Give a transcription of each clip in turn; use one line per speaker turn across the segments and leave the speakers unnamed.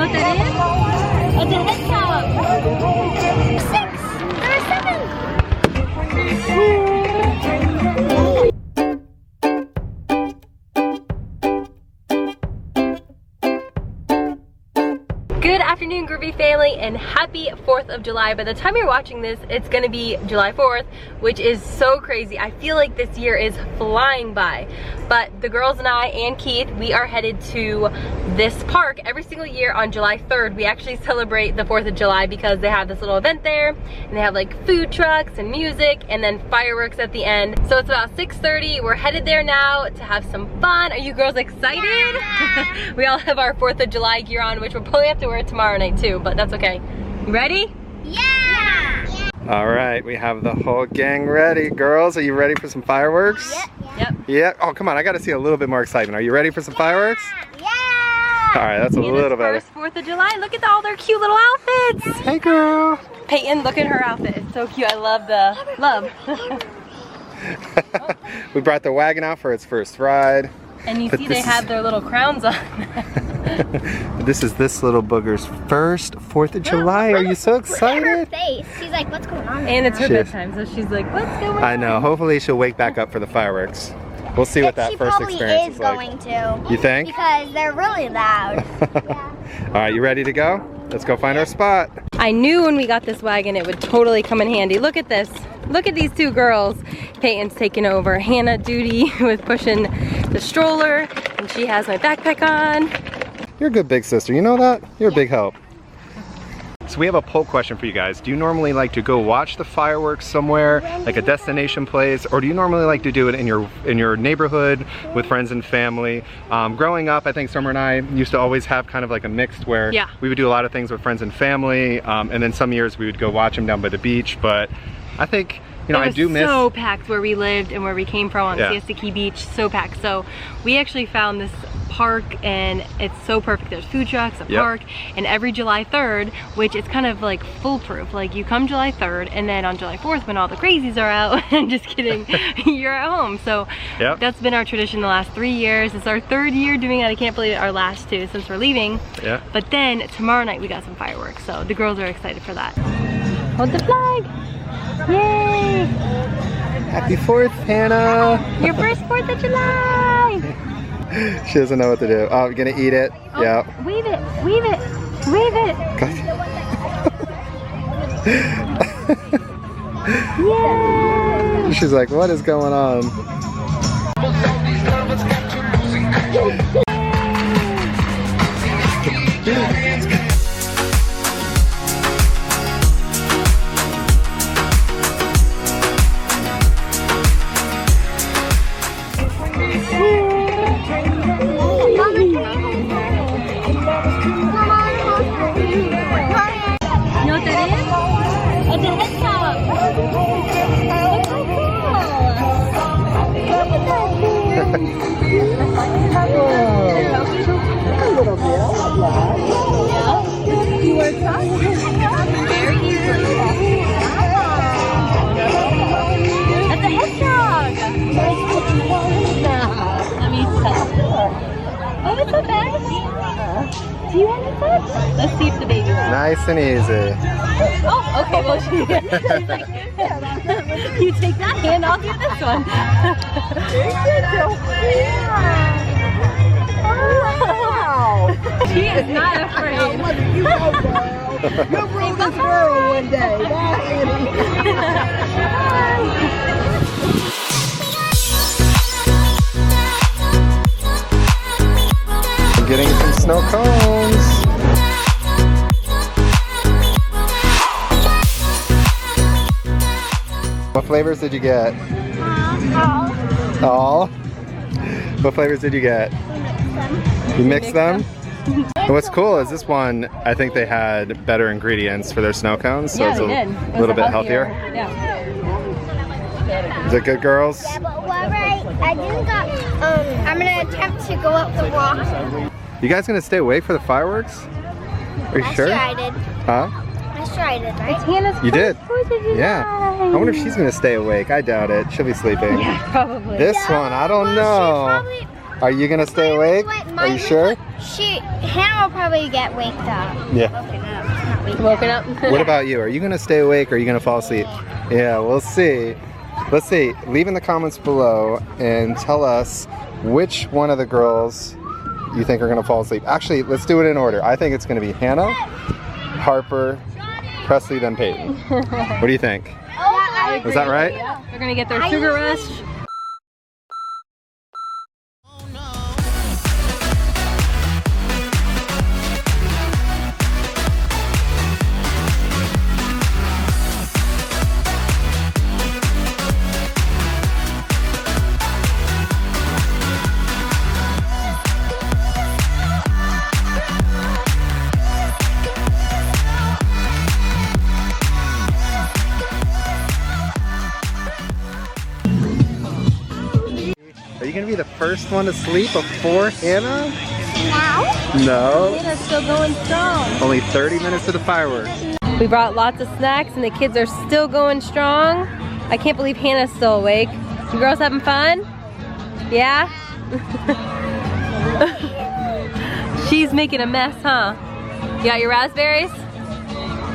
what that is? It's a hedgehog. 6. There are 7. Good afternoon, Groovy family, and happy 4th of July. By the time you're watching this, it's gonna be July 4th, which is so crazy. I feel like this year is flying by. But the girls and I and Keith, we are headed to this park every single year on July 3rd. We actually celebrate the 4th of July because they have this little event there, and they have like food trucks and music, and then fireworks at the end. So it's about 6:30. We're headed there now to have some fun. Are you girls excited? Yeah. We all have our 4th of July gear on, which we'll probably have to wear tomorrow night too, but that's okay. You ready? Yeah!
All right, we have the whole gang ready. Girls, are you ready for some fireworks?
Yep.
Yeah. Oh, come on, I gotta see a little bit more excitement. Are you ready for some fireworks?
Yeah!
All right, that's a little better.
First 4th of July, look at all their cute little outfits.
Hey girl.
Peyton, look at her outfit. It's so cute. I love the love.
We brought the wagon out for its first ride.
And you see they have their little crowns on.
This is this little booger's first 4th of July. Are you so excited?
Look at her face. She's like, what's going on?
And it's her bedtime, so she's like, what's going on?
I know. Hopefully she'll wake back up for the fireworks. We'll see what that first experience is like.
She probably is going to.
You think?
Because they're really loud.
All right, you ready to go? Let's go find our spot.
I knew when we got this wagon it would totally come in handy. Look at this. Look at these two girls. Peyton's taking over Hanna duty with pushing the stroller, and she has my backpack on.
You're a good big sister, you know that? You're a big help. So we have a poll question for you guys. Do you normally like to go watch the fireworks somewhere, like a destination place, or do you normally like to do it in your neighborhood with friends and family? Growing up, I think Summer and I used to always have kind of like a mixed where we would do a lot of things with friends and family, and then some years we would go watch them down by the beach, but I think, you know, I do miss. It was so packed where we lived and where we came from on Siesta Key Beach, so packed. So we actually found this park and it's so perfect. There's food trucks, a park, and every July 3rd, which is kind of like foolproof. Like you come July 3rd and then on July 4th when all the crazies are out, just kidding, you're at home. So that's been our tradition the last 3 years. It's our 3rd year doing it. I can't believe it, our last 2 since we're leaving. But then tomorrow night we got some fireworks. So the girls are excited for that. Hold the flag. Yay! Happy 4th, Hanna!
Your first 4th of July!
She doesn't know what to do. Oh, you're gonna eat it?
Oh, yeah. Weave it, weave it, weave it! Yay!
She's like, what is going on?
Do you want to touch? Let's see if the baby wants.
Nice and easy.
Oh, okay, well she's like, you take that hand, I'll do this one. Wow. She is not afraid.
You brought this girl one day.
Getting some snow cones. What flavors did you get? All. What flavors did you get? You mixed them? And what's cool is this one, I think they had better ingredients for their snow cones, so it's a little bit healthier.
Yeah.
Is it good, girls?
Yeah, but whoever I didn't got, I'm gonna attempt to go up the rock.
You guys gonna stay awake for the fireworks? Are you sure?
Sure I did.
Huh?
I'm sure I did, right?
It's Hannah's
You did?
4th of July.
Yeah. I wonder if she's gonna stay awake. I doubt it. She'll be sleeping.
Yeah, probably.
This one, I don't know. Are you gonna stay awake? Are you sure?
Hannah will probably get waked up.
Yeah.
Woken up.
What about you? Are you gonna stay awake or are you gonna fall asleep? Yeah, we'll see. Let's see. Leave in the comments below and tell us which one of the girls you think are gonna fall asleep. Actually, let's do it in order. I think it's gonna be Hannah, Harper, Presley, then Peyton. What do you think? Is that right?
Yeah. They're gonna get their sugar rush.
Are you gonna be the first one to sleep before Hannah? No.
Hannah's still going strong.
Only 30 minutes to the fireworks.
We brought lots of snacks and the kids are still going strong. I can't believe Hannah's still awake. You girls having fun? Yeah? She's making a mess, huh? You got your raspberries?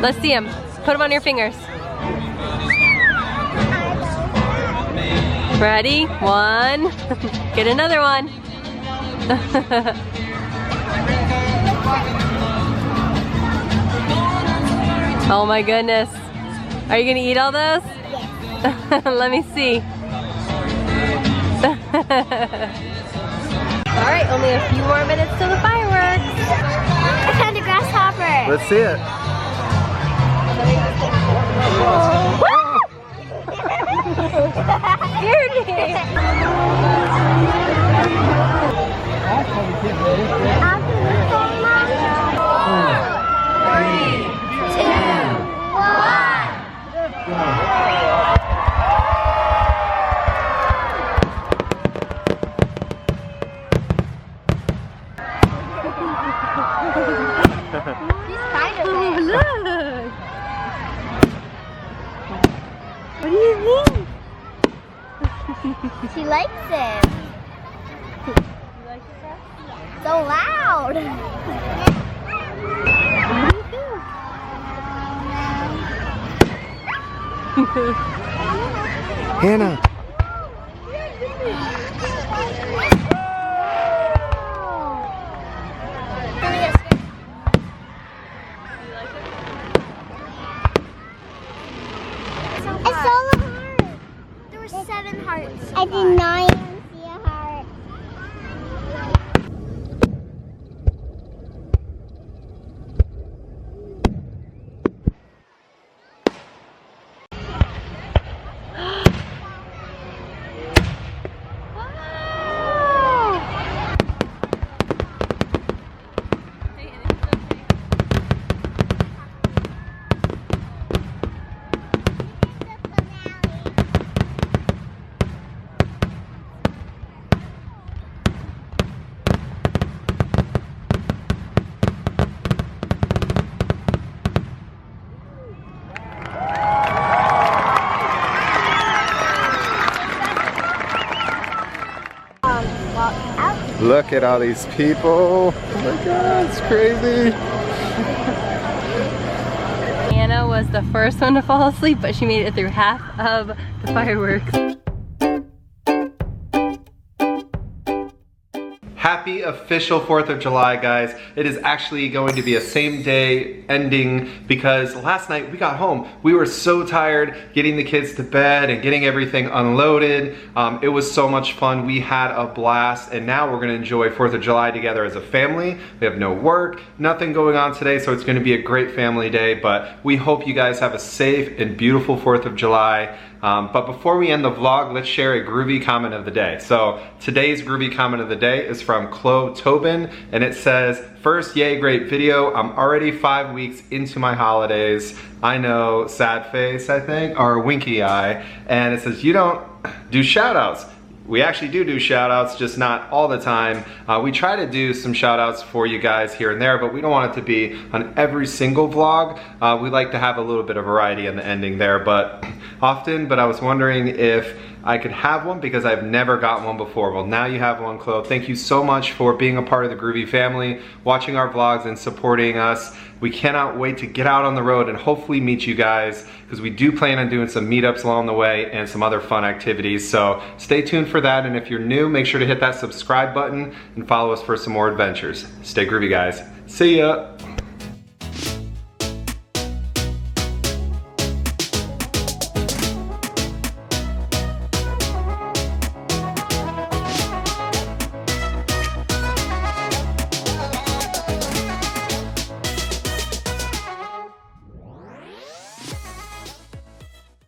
Let's see them. Put them on your fingers. Ready? One. Get another one. Oh my goodness. Are you gonna eat all those? Yes. Let me see. Alright, only a few more minutes till the fireworks.
I found a grasshopper.
Let's see it.
Scared me. Look. What do you think?
She likes it. So loud.
Hannah.
I saw a heart. There were 7 hearts. I did not even see a heart.
Look at all these people. Oh my God, it's crazy.
Hanna was the first one to fall asleep, but she made it through half of the fireworks.
Happy official 4th of July, guys. It is actually going to be a same day ending because last night we got home. We were so tired getting the kids to bed and getting everything unloaded. It was so much fun. We had a blast and now we're gonna enjoy 4th of July together as a family. We have no work, nothing going on today, so it's gonna be a great family day, but we hope you guys have a safe and beautiful 4th of July. But before we end the vlog, let's share a groovy comment of the day. So today's groovy comment of the day is from Chloe Tobin, and it says, "First, yay, great video. I'm already 5 weeks into my holidays. I know, sad face, I think, or winky eye." And it says, "You don't do shout outs." We actually do shout outs, just not all the time. We try to do some shout outs for you guys here and there, but we don't want it to be on every single vlog. We like to have a little bit of variety in the ending there, but often. But I was wondering if I could have one because I've never gotten one before. Well, now you have one, Chloe. Thank you so much for being a part of the Groovy family, watching our vlogs and supporting us. We cannot wait to get out on the road and hopefully meet you guys, because we do plan on doing some meetups along the way and some other fun activities. So stay tuned for that, and if you're new, make sure to hit that subscribe button and follow us for some more adventures. Stay groovy, guys. See ya.